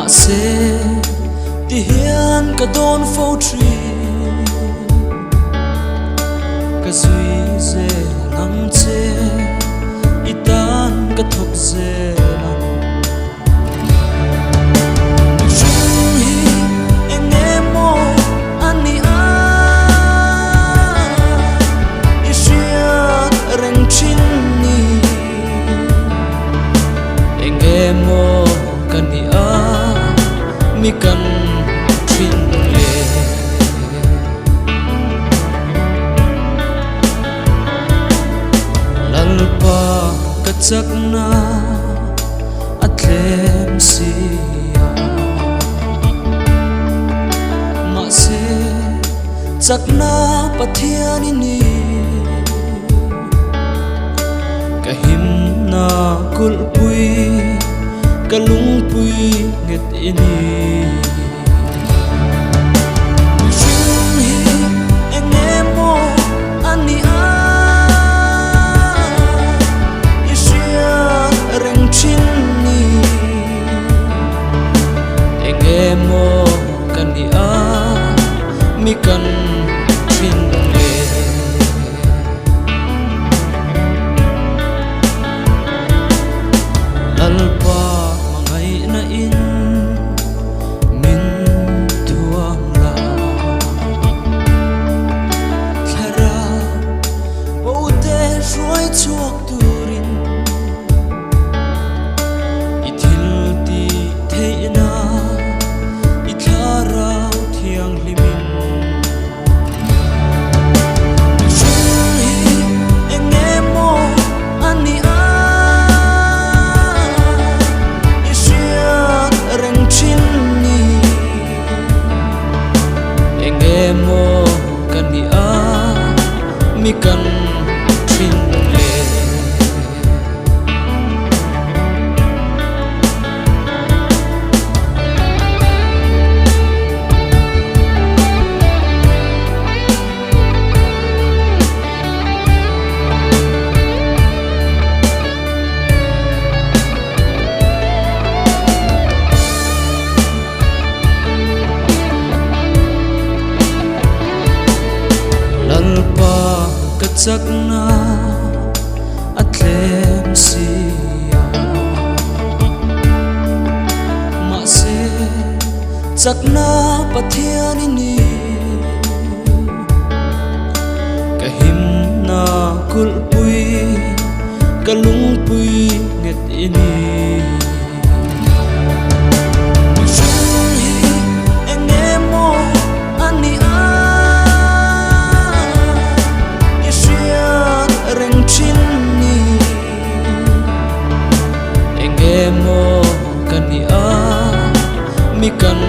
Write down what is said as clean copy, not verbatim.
se ti hian ka don fo tri ka zui ze lam che itan ka thok ze lam jung hi engemo ani a ishia reng chin ni engemo kani a mi kan thin le lalpa ka chakna atlem sia ma se chakna pathian ni ka him na kul pui ka lung pui nget ini jung hi engemo ani a ishia reng chin ni engemo kani a mi kan thin le lalpa mangai na in min tuang la thara bote roi chuak turin ithil ti theina ithara thiang limin jung hi engemo ani a reng chin ni engemo kani a mi kan thin le lalpa ka chakna atlem sia ma se chakna pathian ni ka him na kul pui ka lung pui nget ini jung hi engemo ani a reng chin ni engemo kani a mi kan